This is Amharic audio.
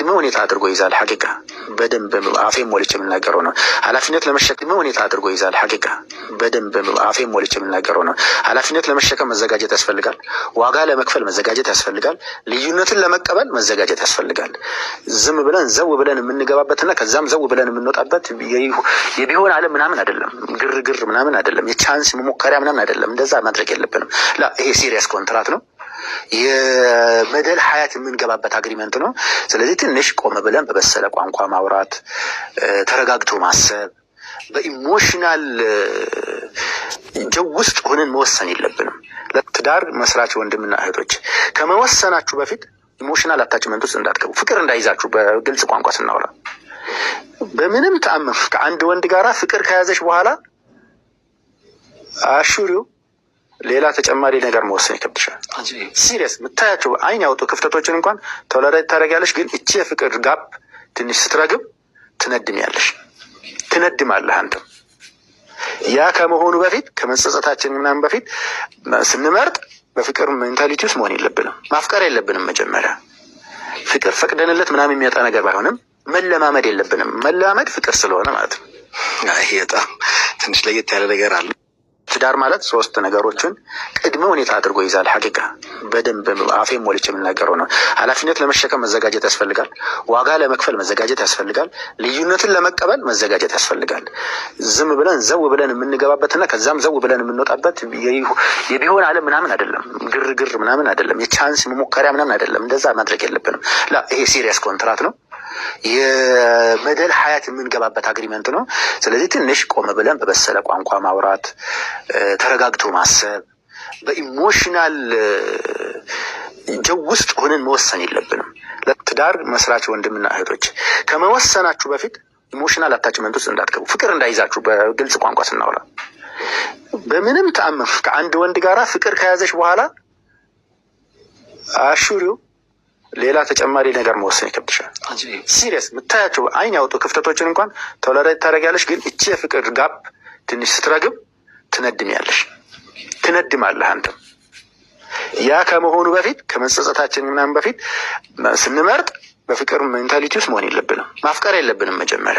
ቅድመ ሁኔታ አድርጎ ይዛል። ሐቂቃ በደንብ አፌን ሞልቼ የምናገረው ነው። ኃላፊነት ለመሸከም ሁኔታ አድርጎ ይዛል። ሐቂቃ በደንብ አፌን ሞልቼ የምናገረው ነው። ኃላፊነት ለመሸከም መዘጋጀት ያስፈልጋል። ዋጋ ለመክፈል መዘጋጀት ያስፈልጋል። ልዩነትን ለመቀበል መዘጋጀት ያስፈልጋል። ዝም ብለን ዘው ብለን የምንገባበትና ከዛም ዘው ብለን የምንወጣበት የቢሆን ዓለም ምናምን አይደለም። ግርግር ምናምን አይደለም። የቻንስ መሞከሪያ ምናምን አይደለም። እንደዛ ማድረግ የለብንም። ይሄ ሲሪየስ ኮንትራት ነው። የመደል ሀያት የምንገባበት አግሪመንት ነው። ስለዚህ ትንሽ ቆም ብለን በበሰለ ቋንቋ ማውራት፣ ተረጋግቶ ማሰብ፣ በኢሞሽናል ጀው ውስጥ ሆነን መወሰን የለብንም። ለትዳር መስራች ወንድምና እህቶች ከመወሰናችሁ በፊት ኢሞሽናል አታችመንት ውስጥ እንዳትገቡ። ፍቅር እንዳይዛችሁ በግልጽ ቋንቋ ስናወራ በምንም ተአምር ከአንድ ወንድ ጋራ ፍቅር ከያዘች በኋላ አሹሪው ሌላ ተጨማሪ ነገር መወሰን ይከብድሻል። ሲሪየስ የምታያቸው አይን ያወጡ ክፍተቶችን እንኳን ቶለሬት ታደርጊያለሽ። ግን እቺ የፍቅር ጋፕ ትንሽ ስትረግብ ትነድሚያለሽ፣ ትነድማለህ አንተም። ያ ከመሆኑ በፊት ከመጸጸታችን ምናምን በፊት ስንመርጥ በፍቅር ሜንታሊቲ ውስጥ መሆን የለብንም። ማፍቀር የለብንም። መጀመሪያ ፍቅር ፈቅደንለት ምናምን የሚያጣ ነገር ባይሆንም መለማመድ የለብንም። መለማመድ ፍቅር ስለሆነ ማለት ነው። ይሄ በጣም ትንሽ ለየት ያለ ነገር አለ። ትዳር ማለት ሶስት ነገሮችን ቅድመ ሁኔታ አድርጎ ይዛል። ሐቂቃ በደንብ አፌን ሞልቼ የምናገረው ነው። ኃላፊነት ለመሸከም መዘጋጀት ያስፈልጋል። ዋጋ ለመክፈል መዘጋጀት ያስፈልጋል። ልዩነትን ለመቀበል መዘጋጀት ያስፈልጋል። ዝም ብለን ዘው ብለን የምንገባበትና ከዛም ዘው ብለን የምንወጣበት የቢሆን ዓለም ምናምን አይደለም። ግርግር ምናምን አይደለም። የቻንስ መሞከሪያ ምናምን አይደለም። እንደዛ ማድረግ የለብንም። ይሄ ሲሪየስ ኮንትራት ነው። የመደል ሀያት የምንገባበት አግሪመንት ነው። ስለዚህ ትንሽ ቆም ብለን በበሰለ ቋንቋ ማውራት፣ ተረጋግቶ ማሰብ፣ በኢሞሽናል ጀው ውስጥ ሆነን መወሰን የለብንም። ለትዳር መስራች ወንድምና እህቶች ከመወሰናችሁ በፊት ኢሞሽናል አታችመንት ውስጥ እንዳትገቡ። ፍቅር እንዳይዛችሁ በግልጽ ቋንቋ ስናወራ በምንም ተአምር ከአንድ ወንድ ጋራ ፍቅር ከያዘች በኋላ አሹሪው ሌላ ተጨማሪ ነገር መወሰን ይከብድሻል። ሲሪየስ የምታያቸው አይን ያወጡ ክፍተቶችን እንኳን ቶለሬት ታደርጊያለሽ። ግን እቺ የፍቅር ጋፕ ትንሽ ስትረግብ ትነድሚያለሽ፣ ትነድማለህ አንተም። ያ ከመሆኑ በፊት ከመጸጸታችን ምናምን በፊት ስንመርጥ በፍቅር ሜንታሊቲ ውስጥ መሆን የለብንም። ማፍቀር የለብንም መጀመሪያ